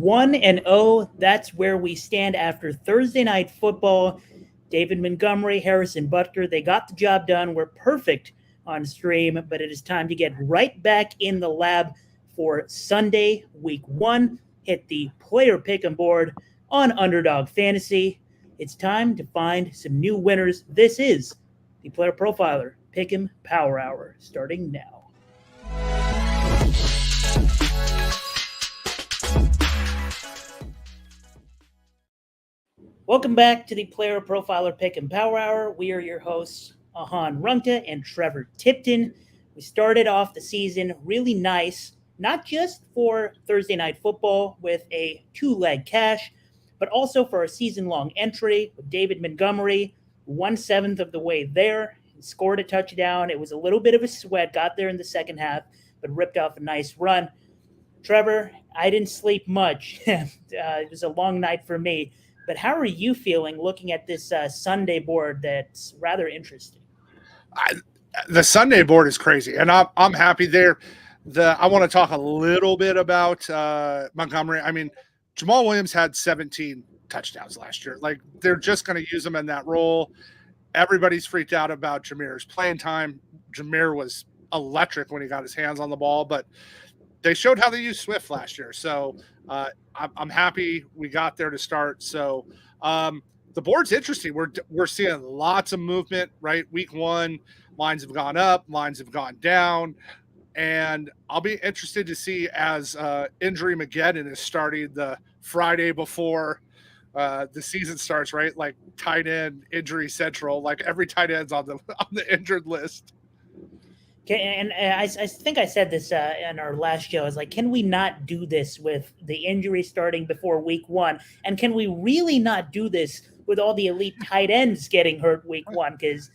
1-0. That's where we stand after Thursday night football. David Montgomery, Harrison Butker, they got the job done. We're perfect on stream, but it is time to get right back in the lab for Sunday, week 1. Hit the player pick'em board on Underdog Fantasy. It's time to find some new winners. This is the Player Profiler Pick'em Power Hour, starting now. Welcome back to the Player Profiler Pick'em Power Hour. We are your hosts, Ahaan Rungta and Trevor Tipton. We started off the season really nice, not just for Thursday night football with a 2-leg cash, but also for our season-long entry with David Montgomery, 1/7 of the way there. He scored a touchdown. It was a little bit of a sweat, got there in the second half, but ripped off a nice run. Trevor, I didn't sleep much. It was a long night for me. But how are you feeling looking at this Sunday board that's rather interesting? The Sunday board is crazy, and I'm happy there. I want to talk a little bit about Montgomery. I mean, Jamal Williams had 17 touchdowns last year. Like, they're just going to use him in that role. Everybody's freaked out about Jameer's playing time. Jameer was electric when he got his hands on the ball, but they showed how they used Swift last year. So I'm happy we got there to start. So the board's interesting. We're seeing lots of movement, right? Week 1, lines have gone up, lines have gone down. And I'll be interested to see as Injury Mageddon is starting the Friday before the season starts, right? Like tight end injury central, like every tight end's on the injured list. Okay, and I think I said this in our last show. I was like, can we not do this with the injury starting before week 1? And can we really not do this with all the elite tight ends getting hurt week 1? Because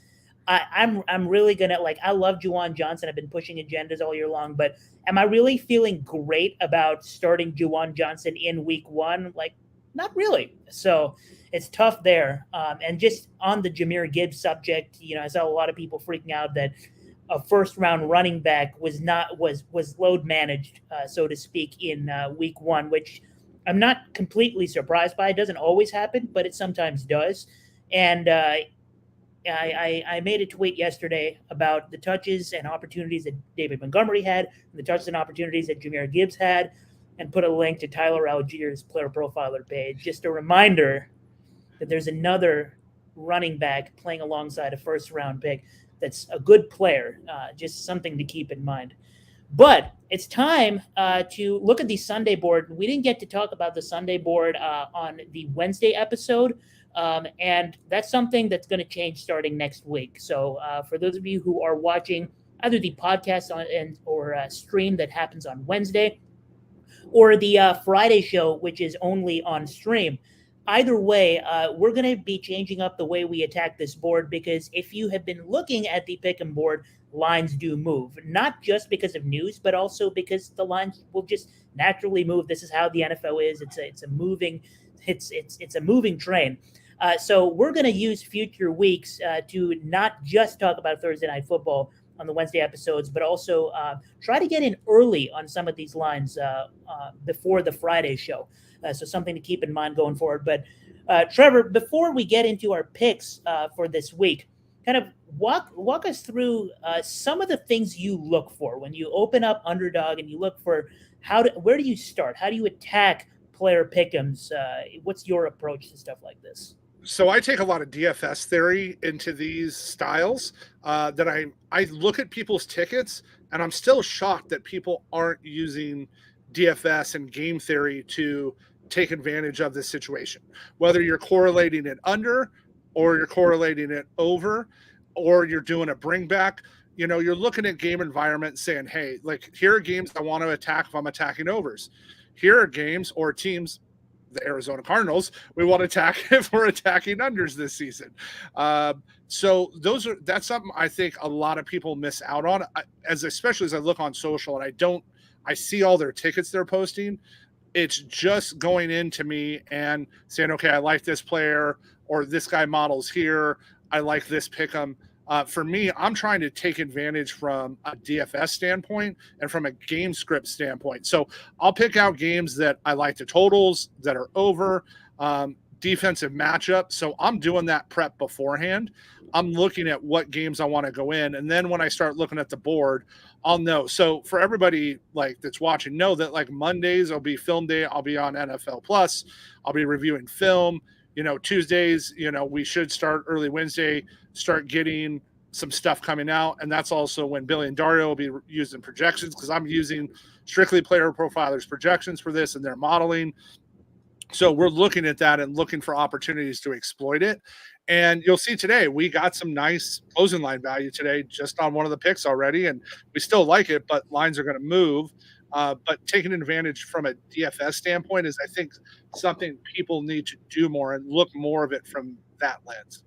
I'm really going to, like, I love Juwan Johnson. I've been pushing agendas all year long. But am I really feeling great about starting Juwan Johnson in week 1? Like, not really. So it's tough there. And just on the Jahmyr Gibbs subject, I saw a lot of people freaking out that a first-round running back was load managed, so to speak, in week 1, which I'm not completely surprised by. It doesn't always happen, but it sometimes does. And I made a tweet yesterday about the touches and opportunities that David Montgomery had, and the touches and opportunities that Jahmyr Gibbs had, and put a link to Tyler Allgeier's Player Profiler page. Just a reminder that there's another running back playing alongside a first-round pick that's a good player, just something to keep in mind. But it's time to look at the Sunday board. We didn't get to talk about the Sunday board on the Wednesday episode, and that's something that's going to change starting next week. So for those of you who are watching either the podcast or stream that happens on Wednesday, or the Friday show, which is only on stream, either way, we're going to be changing up the way we attack this board, because if you have been looking at the pick'em board, lines do move, not just because of news, but also because the lines will just naturally move. This is how the NFL is. It's a moving train. So we're going to use future weeks to not just talk about Thursday night football on the Wednesday episodes, but also try to get in early on some of these lines before the Friday show. So something to keep in mind going forward. But Trevor, before we get into our picks for this week, kind of walk us through some of the things you look for when you open up Underdog and you look for where do you start? How do you attack player pick'ems? What's your approach to stuff like this? So I take a lot of DFS theory into these styles that I look at people's tickets, and I'm still shocked that people aren't using DFS and game theory to take advantage of this situation, whether you're correlating it under or you're correlating it over, or you're doing a bring back. You're looking at game environment saying, hey, like, here are games I want to attack if I'm attacking overs. Here are games or teams, the Arizona Cardinals, we want to attack if we're attacking unders this season. So that's something I think a lot of people miss out on, especially as I look on social and I see all their tickets they're posting. It's just going into me and saying, okay, I like this player, or this guy models here. I like this pick'em. For me, I'm trying to take advantage from a DFS standpoint and from a game script standpoint. So I'll pick out games that I like the totals that are over, defensive matchup. So I'm doing that prep beforehand. I'm looking at what games I want to go in. And then when I start looking at the board, I'll know. So for everybody like that's watching, know that like Mondays will be film day. I'll be on NFL Plus. I'll be reviewing film. Tuesdays, we should start early Wednesday, start getting some stuff coming out. And that's also when Billy and Dario will be using projections, because I'm using strictly Player Profilers projections for this and their modeling. So we're looking at that and looking for opportunities to exploit it. And you'll see today, we got some nice closing line value today just on one of the picks already. And we still like it, but lines are going to move. But taking advantage from a DFS standpoint is, I think, something people need to do more and look more of it from that lens.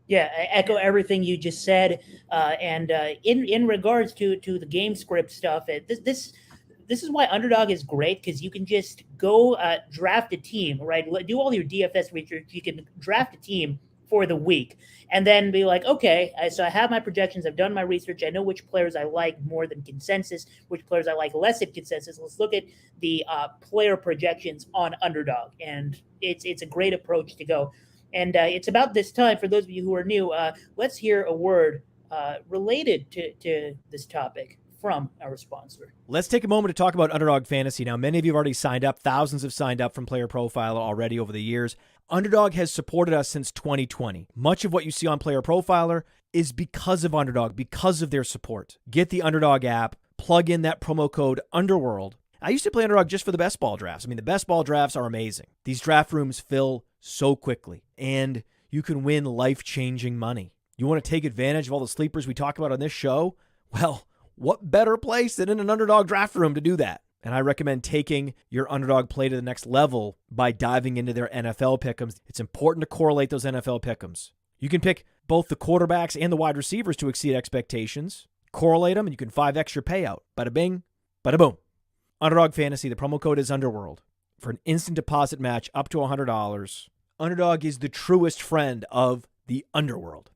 Yeah, I echo everything you just said. And in regards to the game script stuff, this is why Underdog is great, because you can just go draft a team, right? Do all your DFS research. You can draft a team for the week and then be like, okay, so I have my projections. I've done my research. I know which players I like more than consensus, which players I like less than consensus. Let's look at the player projections on Underdog. And it's a great approach to go. And it's about this time, for those of you who are new, let's hear a word related to this topic from our sponsor. Let's take a moment to talk about Underdog Fantasy. Now, many of you have already signed up. Thousands have signed up from Player Profiler already over the years. Underdog has supported us since 2020. Much of what you see on Player Profiler is because of Underdog, because of their support. Get the Underdog app, plug in that promo code Underworld. I used to play Underdog just for the best ball drafts. I mean, the best ball drafts are amazing. These draft rooms fill so quickly, and you can win life-changing money. You want to take advantage of all the sleepers we talk about on this show? Well, what better place than in an Underdog draft room to do that? And I recommend taking your Underdog play to the next level by diving into their NFL pick'ems. It's important to correlate those NFL pick'ems. You can pick both the quarterbacks and the wide receivers to exceed expectations. Correlate them, and you can 5x your payout. Bada bing, bada boom. Underdog Fantasy, the promo code is Underworld. For an instant deposit match up to $100. Underdog is the truest friend of the Underworld.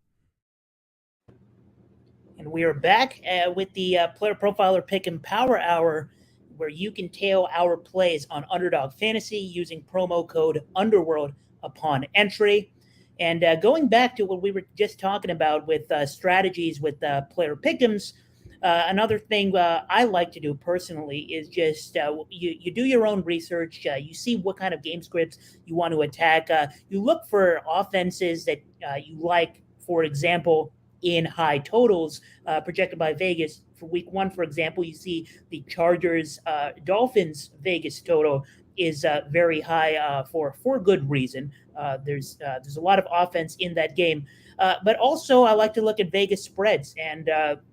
And we are back with the Player Profiler Pick and Power Hour, where you can tail our plays on Underdog Fantasy using promo code Underworld upon entry. And going back to what we were just talking about with strategies with player pick'ems, another thing I like to do personally is just you do your own research. You see what kind of game scripts you want to attack. You look for offenses that you like, for example, in high totals projected by Vegas. For week one, for example, you see the Chargers Dolphins Vegas total is very high for good reason. There's a lot of offense in that game. But also, I like to look at Vegas spreads. And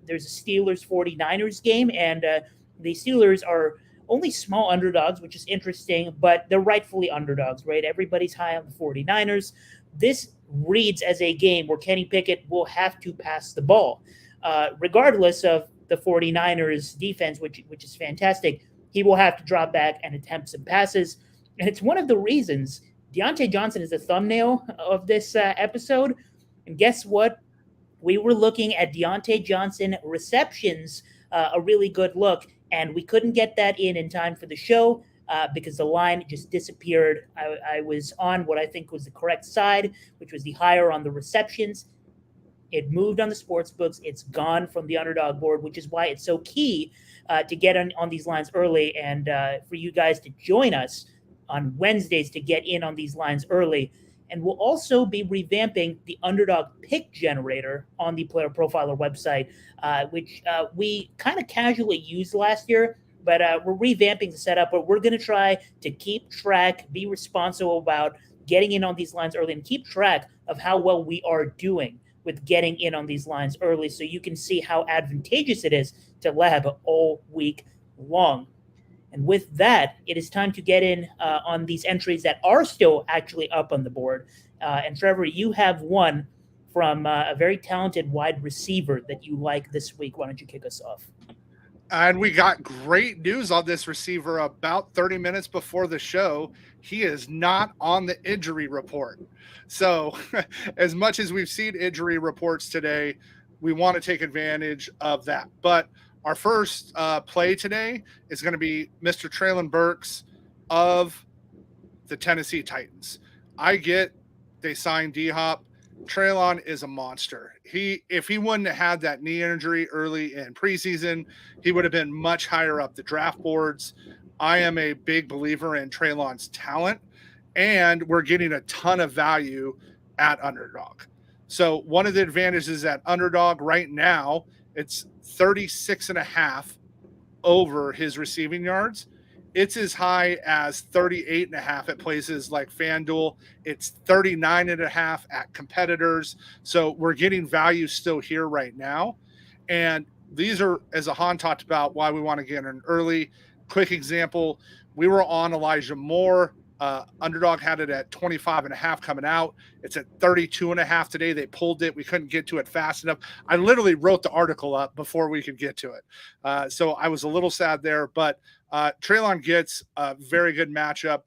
there's a Steelers 49ers game, and the Steelers are only small underdogs, which is interesting, but they're rightfully underdogs, right? Everybody's high on the 49ers. This reads as a game where Kenny Pickett will have to pass the ball, regardless of the 49ers defense, which is fantastic. He will have to drop back and attempt some passes. And it's one of the reasons Deontay Johnson is the thumbnail of this episode. And guess what? We were looking at Deontay Johnson receptions, a really good look, and we couldn't get that in time for the show because the line just disappeared. I was on what I think was the correct side, which was the higher on the receptions. It moved on the sports books. It's gone from the Underdog board, which is why it's so key to get on these lines early, and for you guys to join us on Wednesdays to get in on these lines early. And we'll also be revamping the Underdog pick generator on the Player Profiler website, which we kind of casually used last year, but we're revamping the setup. But we're going to try to keep track, be responsible about getting in on these lines early, and keep track of how well we are doing with getting in on these lines early, so you can see how advantageous it is to lab all week long. And with that, it is time to get in on these entries that are still actually up on the board. And Trevor, you have one from a very talented wide receiver that you like this week. Why don't you kick us off? And we got great news on this receiver about 30 minutes before the show. He is not on the injury report. So, as much as we've seen injury reports today, we want to take advantage of that. But our first play today is going to be Mr. Traylon Burks of the Tennessee Titans. I get they signed D-Hop. Traylon is a monster. If he wouldn't have had that knee injury early in preseason, he would have been much higher up the draft boards. I am a big believer in Traylon's talent, and we're getting a ton of value at Underdog. So one of the advantages at Underdog right now, it's 36.5 over his receiving yards. It's as high as 38.5 at places like FanDuel. It's 39.5 at competitors. So we're getting value still here right now. And these are, as Ahaan talked about, why we want to get an early. Quick example, we were on Elijah Moore. Underdog had it at 25.5 coming out. It's at 32.5 today. They pulled it. We couldn't get to it fast enough. I literally wrote the article up before we could get to it. So I was a little sad there, but Traylon gets a very good matchup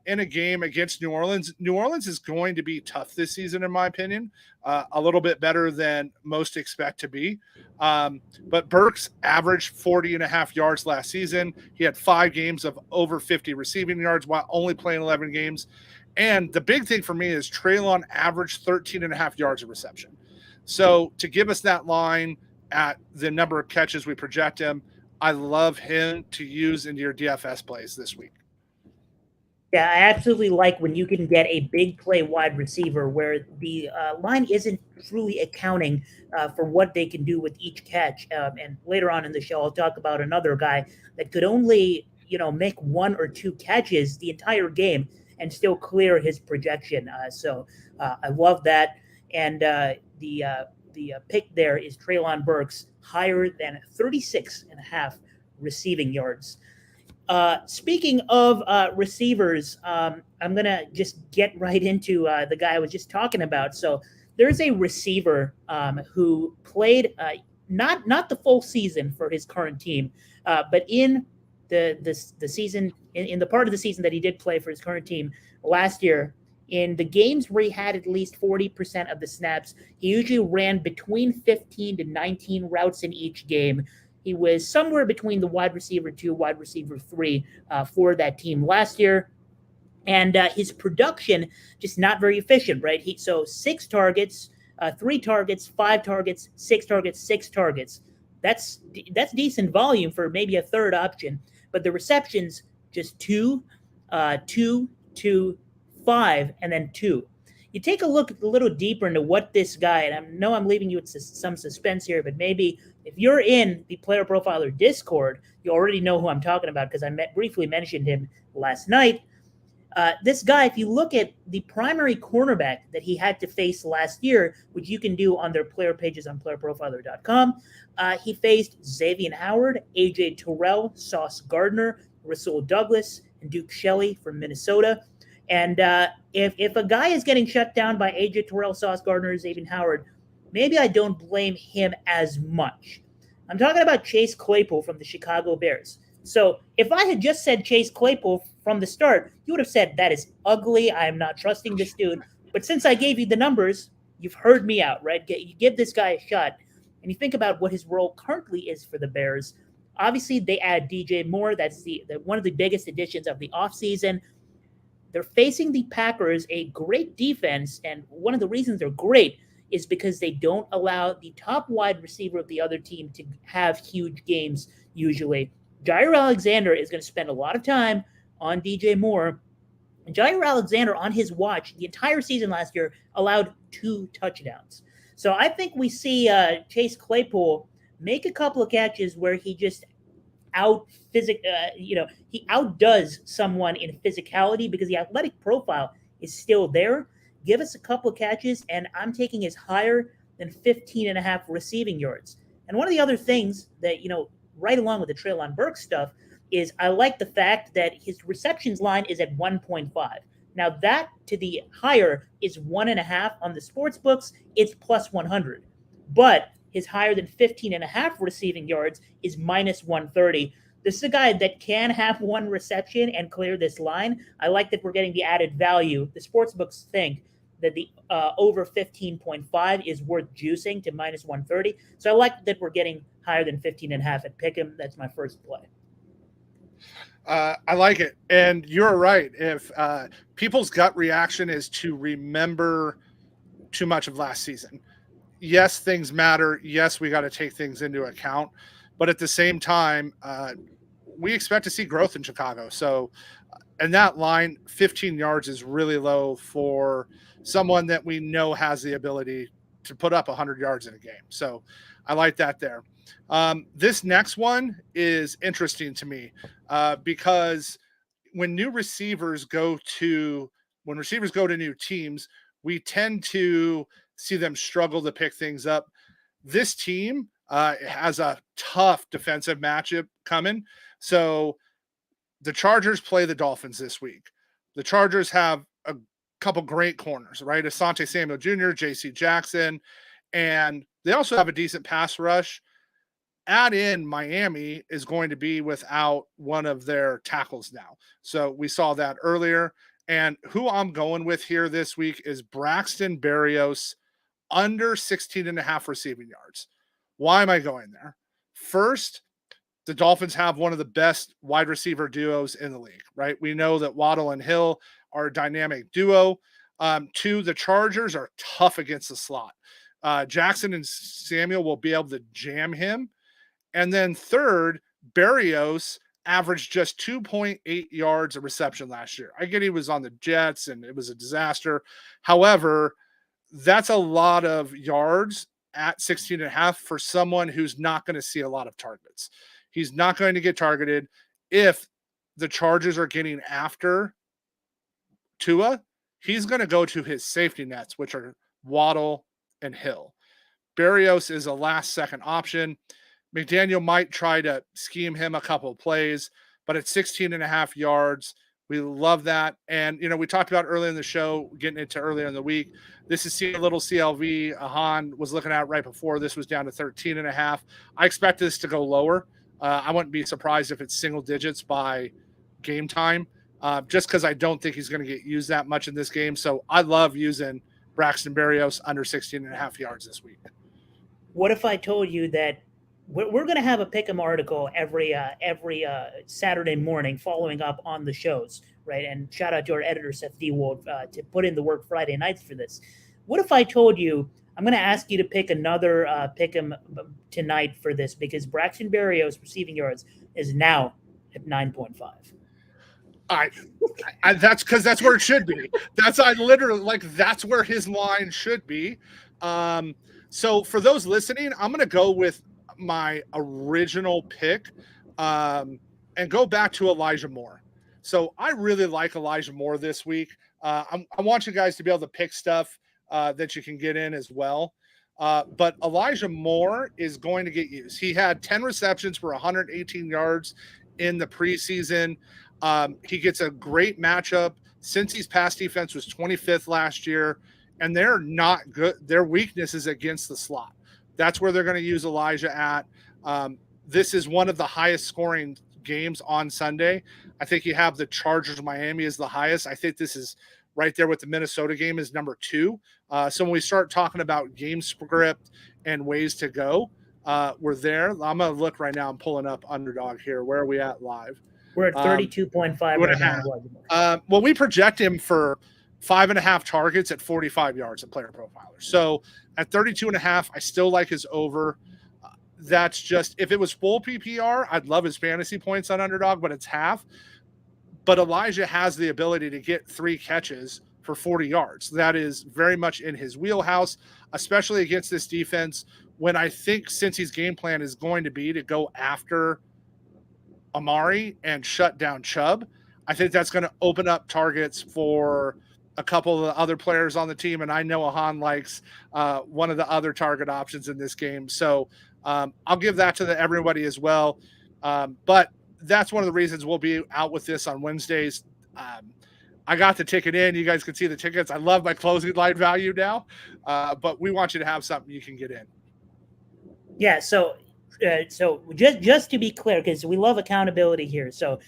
in a game against New Orleans. New Orleans is going to be tough this season, in my opinion, a little bit better than most expect to be. But Burks averaged 40.5 yards last season. He had 5 games of over 50 receiving yards while only playing 11 games. And the big thing for me is Traylon averaged 13.5 yards of reception. So to give us that line at the number of catches we project him, I love him to use into your DFS plays this week. Yeah, I absolutely like when you can get a big play wide receiver where the line isn't truly accounting for what they can do with each catch. And later on in the show, I'll talk about another guy that could only, make 1 or 2 catches the entire game and still clear his projection. So I love that. And the pick there is Traylon Burks, higher than 36.5 receiving yards. Speaking of receivers, I'm going to just get right into the guy I was just talking about. So there's a receiver who played not the full season for his current team, but in the season, in the part of the season that he did play for his current team last year, in the games where he had at least 40% of the snaps, he usually ran between 15 to 19 routes in each game. He was somewhere between the wide receiver 2, wide receiver 3 for that team last year. And his production just not very efficient, right? So 6 targets, 3 targets, 5 targets, 6 targets, 6 targets. That's decent volume for maybe a third option. But the receptions, just 2, 2, 2, 5, and then 2. You take a look a little deeper into what this guy, and I know I'm leaving you with some suspense here, but maybe if you're in the Player Profiler Discord, you already know who I'm talking about because I briefly mentioned him last night. This guy, if you look at the primary cornerback that he had to face last year, which you can do on their player pages on playerprofiler.com, he faced Xavier Howard, A.J. Terrell, Sauce Gardner, Rasul Douglas, and Duke Shelley from Minnesota. And if a guy is getting shut down by A.J. Terrell, Sauce Gardner, Xavier Howard, maybe I don't blame him as much. I'm talking about Chase Claypool from the Chicago Bears. So if I had just said Chase Claypool from the start, you would have said, that is ugly. I am not trusting this dude. But since I gave you the numbers, you've heard me out, right? You give this guy a shot, and you think about what his role currently is for the Bears. Obviously, they add DJ Moore. That's the one of the biggest additions of the offseason. They're facing the Packers, a great defense, and one of the reasons they're great is because they don't allow the top wide receiver of the other team to have huge games usually. Jair Alexander is going to spend a lot of time on DJ Moore. And Jair Alexander, on his watch, the entire season last year, allowed 2 touchdowns. So I think we see Chase Claypool make a couple of catches where he just he outdoes someone in physicality because the athletic profile is still there. Give us a couple of catches, and I'm taking his higher than 15.5 receiving yards. And one of the other things that, right along with the Traylon Burks stuff is I like the fact that his receptions line is at 1.5. Now that to the higher is 1.5 on the sports books. It's plus 100. But his higher than 15.5 receiving yards is minus 130. This is a guy that can have one reception and clear this line. I like that we're getting the added value. The sportsbooks think that the over 15.5 is worth juicing to minus 130. So I like that we're getting higher than 15.5 at Pick'em. That's my first play. I like it. And you're right. If people's gut reaction is to remember too much of last season, yes, things matter. Yes, we got to take things into account. But at the same time, we expect to see growth in Chicago. So, and that line, 15 yards is really low for someone that we know has the ability to put up 100 yards in a game. So I like that there. This next one is interesting to me because when receivers go to new teams, we tend to see them struggle to pick things up. This team has a tough defensive matchup coming. So the Chargers play the Dolphins this week. The Chargers have a couple great corners, right? Asante Samuel Jr., J.C. Jackson, and they also have a decent pass rush. Add in Miami is going to be without one of their tackles now. So we saw that earlier. And who I'm going with here this week is Braxton Berrios, under 16.5 receiving yards. Why am I going there? First, the Dolphins have one of the best wide receiver duos in the league, right? We know that Waddle and Hill are a dynamic duo. Two, the Chargers are tough against the slot. Jackson and Samuel will be able to jam him. And then third, Berrios averaged just 2.8 yards of reception last year. I get he was on the Jets and it was a disaster. However, that's a lot of yards at 16.5 for someone who's not going to see a lot of targets. He's not going to get targeted. If the Chargers are getting after Tua, he's going to go to his safety nets, which are Waddle and Hill. Berrios is a last-second option. McDaniel might try to scheme him a couple of plays, but at 16.5 yards, we love that. And, we talked about earlier in the show, getting into earlier in the week, this is a little CLV. Ahaan was looking at right before. This was down to 13.5. I expect this to go lower. I wouldn't be surprised if it's single digits by game time, just because I don't think he's going to get used that much in this game. So I love using Braxton Berrios under 16.5 yards this week. What if I told you that we're going to have a Pick'em article every Saturday morning following up on the shows, right? And shout out to our editor, Seth DeWolf, to put in the work Friday nights for this. What if I told you I'm going to ask you to pick another Pick'em tonight for this, because Braxton Berrios receiving yards is now at 9.5. That's because that's where it should be. That's where his line should be. So for those listening, I'm going to go with my original pick and go back to Elijah Moore. So I really like Elijah Moore this week. I want you guys to be able to pick stuff that you can get in as well. But Elijah Moore is going to get used. He had 10 receptions for 118 yards in the preseason. He gets a great matchup. Cincy's pass defense was 25th last year, and they're not good. Their weakness is against the slot. That's where they're going to use Elijah at. This is one of the highest scoring games on Sunday. I think you have the Chargers Miami is the highest. I think this is right there with the Minnesota game is number 2. So when we start talking about game script and ways to go, we're there. I'm going to look right now. I'm pulling up Underdog here. Where are we at live? We're at 32.5 right now. Well, we project him for 5.5 targets at 45 yards at PlayerProfiler. So at 32.5, I still like his over. That's just, if it was full PPR, I'd love his fantasy points on Underdog, but it's half. But Elijah has the ability to get 3 catches for 40 yards. That is very much in his wheelhouse, especially against this defense, when I think Cincy's game plan is going to be to go after Amari and shut down Chubb. I think that's going to open up targets for a couple of the other players on the team, and I know Ahaan likes one of the other target options in this game. So I'll give that to everybody as well. But that's one of the reasons we'll be out with this on Wednesdays. I got the ticket in. You guys can see the tickets. I love my closing line value now, but we want you to have something you can get in. Yeah, so just to be clear, because we love accountability here. So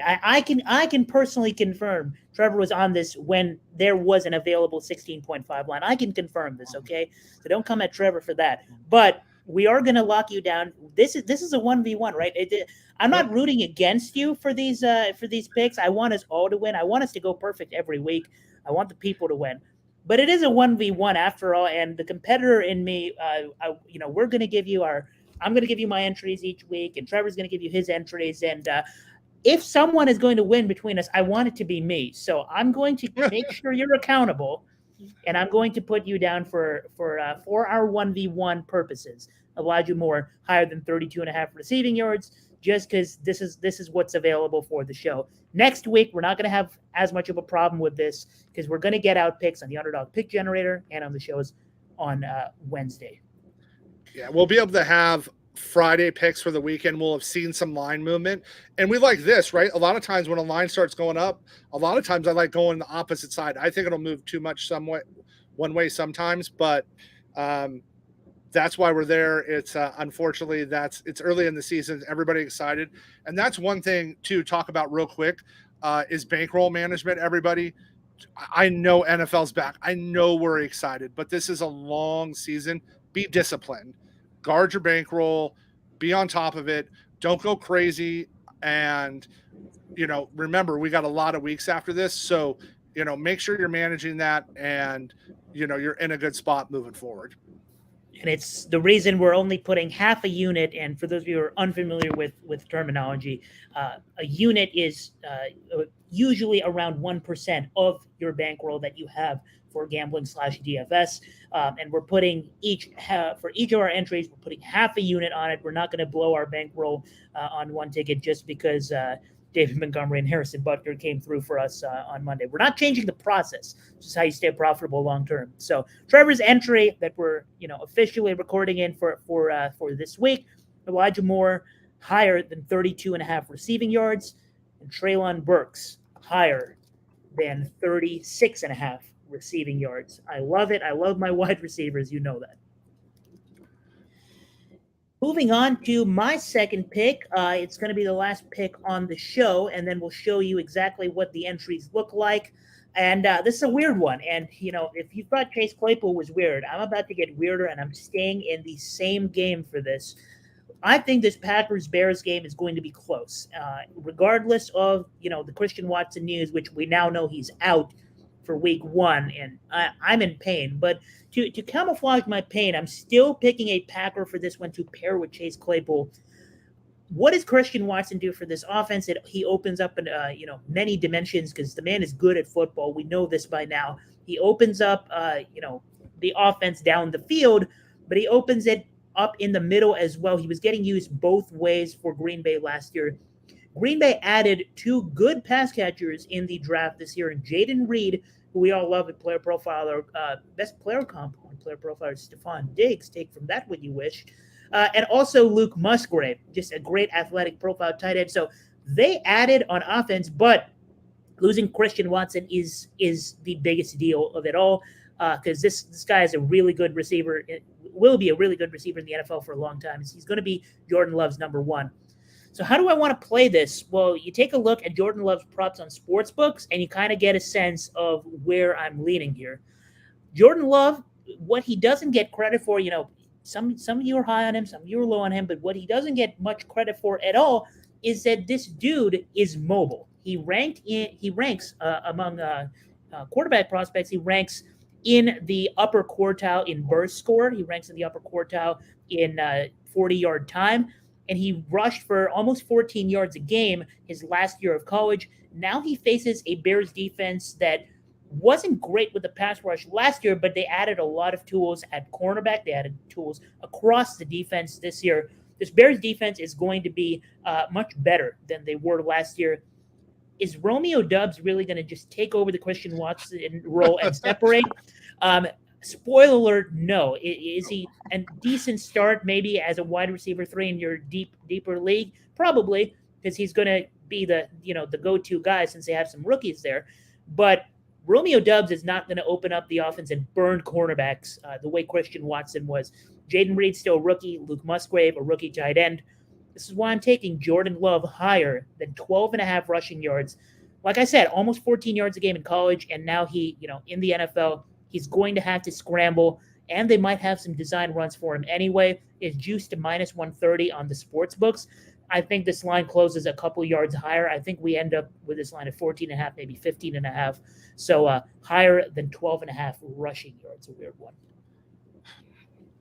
I can personally confirm Trevor was on this when there was an available 16.5 line. I can confirm this, okay? So don't come at Trevor for that. But we are going to lock you down. This is a 1v1, right? I'm not rooting against you for these picks. I want us all to win. I want us to go perfect every week. I want the people to win. But it is a 1v1 after all, and the competitor in me, we're going to give you I'm going to give you my entries each week, and Trevor's going to give you his entries. And if someone is going to win between us, I want it to be me. So I'm going to make sure you're accountable, and I'm going to put you down for our 1v1 purposes. Elijah Moore higher than 32.5 receiving yards, just because this is what's available for the show. Next week, we're not going to have as much of a problem with this because we're going to get out picks on the Underdog pick generator and on the shows on Wednesday. Yeah, we'll be able to have Friday picks for the weekend. We'll have seen some line movement. And we like this, right? A lot of times when a line starts going up, a lot of times I like going the opposite side. I think it'll move too much one way sometimes, but that's why we're there. It's unfortunately it's early in the season. Everybody excited. And that's one thing to talk about real quick is bankroll management, everybody. I know NFL's back. I know we're excited, but this is a long season. Be disciplined. Guard your bankroll. Be on top of it. Don't go crazy. And, remember, we got a lot of weeks after this. So, make sure you're managing that and, you're in a good spot moving forward. And it's the reason we're only putting half a unit. And for those of you who are unfamiliar with terminology, a unit is usually around 1% of your bankroll that you have for gambling /DFS. And we're putting for each of our entries, we're putting half a unit on it. We're not going to blow our bankroll on one ticket just because David Montgomery and Harrison Butker came through for us on Monday. We're not changing the process. This is how you stay profitable long term. So Trevor's entry that we're officially recording in for this week, Elijah Moore higher than 32.5 receiving yards, and Treylon Burks higher than 36.5 receiving yards. I love it. I love my wide receivers. You know that. Moving on to my second pick, it's going to be the last pick on the show, and then we'll show you exactly what the entries look like. And this is a weird one. And, if you thought Chase Claypool was weird, I'm about to get weirder, and I'm staying in the same game for this. I think this Packers-Bears game is going to be close, regardless of, the Christian Watson news, which we now know he's out for week 1, and I'm in pain. But to camouflage my pain, I'm still picking a Packer for this one to pair with Chase Claypool. What does Christian Watson do for this offense? He opens up in many dimensions because the man is good at football. We know this by now. He opens up the offense down the field, but he opens it up in the middle as well. He was getting used both ways for Green Bay last year. Green Bay added 2 good pass catchers in the draft this year, and Jaden Reed, who we all love at Player Profiler, best player comp on Player Profiler, Stephon Diggs, take from that what you wish, and also Luke Musgrave, just a great athletic profile tight end. So they added on offense, but losing Christian Watson is the biggest deal of it all because this guy is a really good receiver. It will be a really good receiver in the NFL for a long time. He's going to be Jordan Love's number 1. So how do I want to play this? Well, you take a look at Jordan Love's props on sportsbooks, and you kind of get a sense of where I'm leaning here. Jordan Love, what he doesn't get credit for, some of you are high on him, some of you are low on him, but what he doesn't get much credit for at all is that this dude is mobile. He ranks among quarterback prospects. He ranks in the upper quartile in burst score. He ranks in the upper quartile in 40-yard time. And he rushed for almost 14 yards a game his last year of college. Now he faces a Bears defense that wasn't great with the pass rush last year, but they added a lot of tools at cornerback. They added tools across the defense this year. This Bears defense is going to be much better than they were last year. Is Romeo Doubs really going to just take over the Christian Watson role and separate? Spoiler alert, no. Is he a decent start maybe as a wide receiver 3 in your deeper league? Probably, because he's going to be the go-to guy since they have some rookies there. But Romeo Dubs is not going to open up the offense and burn cornerbacks the way Christian Watson was. Jaden Reed still a rookie. Luke Musgrave, a rookie tight end. This is why I'm taking Jordan Love higher than 12.5 rushing yards. Like I said, almost 14 yards a game in college, and now he, in the NFL, he's going to have to scramble, and they might have some design runs for him anyway. It's juiced to minus 130 on the sports books. I think this line closes a couple yards higher. I think we end up with this line at 14.5, maybe 15.5. So higher than 12.5 rushing yards. A weird one.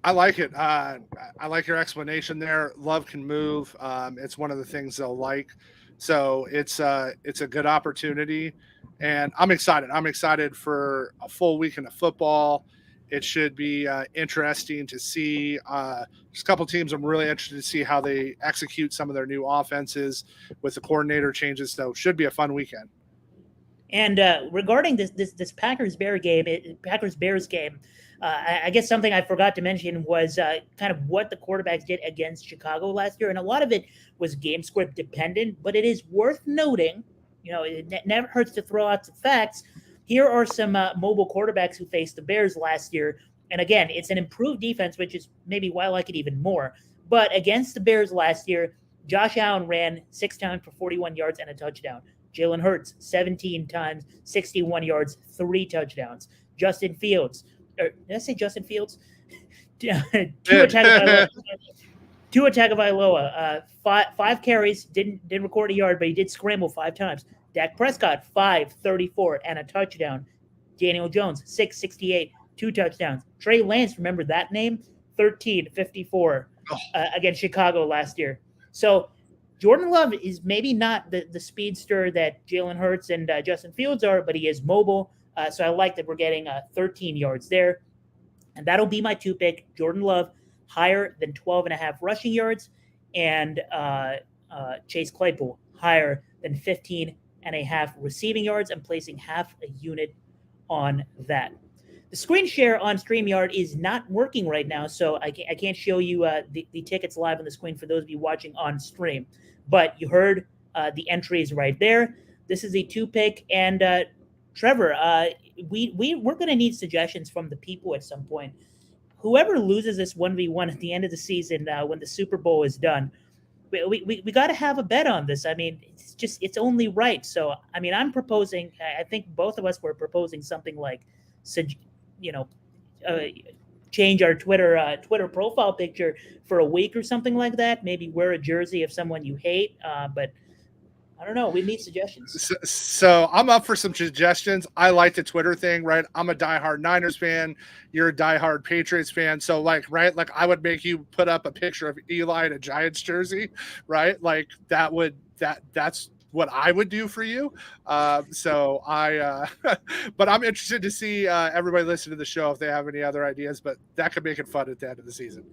I like it. I like your explanation there. Love can move. It's one of the things they'll like. So it's a good opportunity, and I'm excited. I'm excited for a full weekend of football. It should be interesting to see. There's a couple teams I'm really interested to see how they execute some of their new offenses with the coordinator changes. So should be a fun weekend. And regarding this Packers-Bears game, I guess something I forgot to mention was kind of what the quarterbacks did against Chicago last year. And a lot of it was game script dependent, but it is worth noting, it never hurts to throw out some facts. Here are some mobile quarterbacks who faced the Bears last year. And again, it's an improved defense, which is maybe why I like it even more. But against the Bears last year, Josh Allen ran 6 times for 41 yards and a touchdown. Jalen Hurts, 17 times, 61 yards, 3 touchdowns. Justin Fields, did I say Justin Fields? Tua Tagovailoa, 5 carries, didn't record a yard, but he did scramble 5 times. Dak Prescott, 5-34 and a touchdown. Daniel Jones, 6-68, 2 touchdowns. Trey Lance, remember that name? 13-54 against Chicago last year. So Jordan Love is maybe not the speedster that Jalen Hurts and Justin Fields are, but he is mobile. So I like that we're getting 13 yards there. And that'll be my 2 pick. Jordan Love, higher than 12.5 rushing yards. And Chase Claypool, higher than 15.5 receiving yards. I'm placing half a unit on that. The screen share on StreamYard is not working right now, so I can't show you the tickets live on the screen for those of you watching on stream. But you heard the entries right there. This is a 2-pick, and Trevor, we're going to need suggestions from the people at some point. Whoever loses this 1v1 at the end of the season, when the Super Bowl is done, we got to have a bet on this. I mean, it's only right. So, I mean, I'm proposing. I think both of us were proposing something like, change our Twitter profile picture for a week or something like that. Maybe wear a jersey of someone you hate. But I don't know. We need suggestions. So I'm up for some suggestions. I like the Twitter thing, right? I'm a diehard Niners fan. You're a diehard Patriots fan. So I would make you put up a picture of Eli in a Giants jersey, right? Like that's what I would do for you. But I'm interested to see everybody listen to the show if they have any other ideas, but that could make it fun at the end of the season.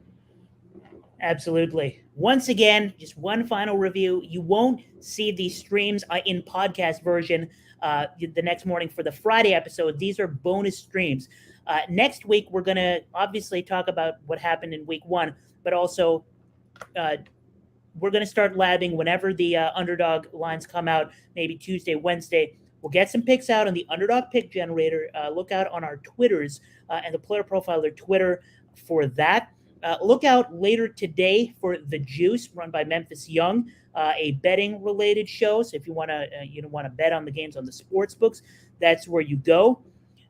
Absolutely. Once again, just one final review. You won't see these streams in podcast version the next morning for the Friday episode. These are bonus streams. Next week, we're going to obviously talk about what happened in week 1, but also we're going to start labbing whenever the Underdog lines come out, maybe Tuesday, Wednesday. We'll get some picks out on the Underdog pick generator. Look out on our Twitters and the Player Profiler Twitter for that. Look out later today for The Juice, run by Memphis Young, a betting-related show. So if you want to bet on the games on the sports books, that's where you go.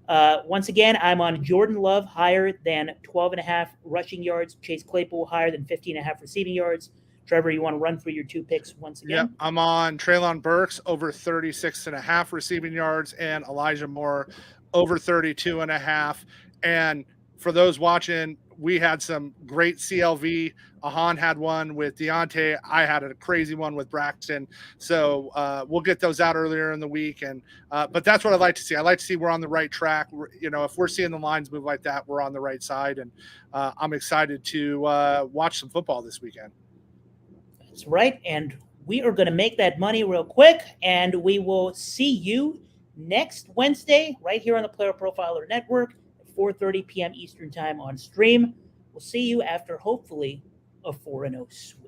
Once again, I'm on Jordan Love, higher than 12.5 rushing yards. Chase Claypool, higher than 15.5 receiving yards. Trevor, you want to run through your 2 picks once again? Yep, I'm on Treylon Burks, over 36.5 receiving yards, and Elijah Moore, over 32.5. And for those watching, we had some great CLV. Ahaan had one with Deontay. I had a crazy one with Braxton. So we'll get those out earlier in the week. And but that's what I like to see. I like to see we're on the right track. If we're seeing the lines move like that, we're on the right side. And I'm excited to watch some football this weekend. That's right. And we are going to make that money real quick. And we will see you next Wednesday right here on the Player Profiler Network. 4:30 p.m. Eastern Time on stream. We'll see you after, hopefully, a 4-0 sweep.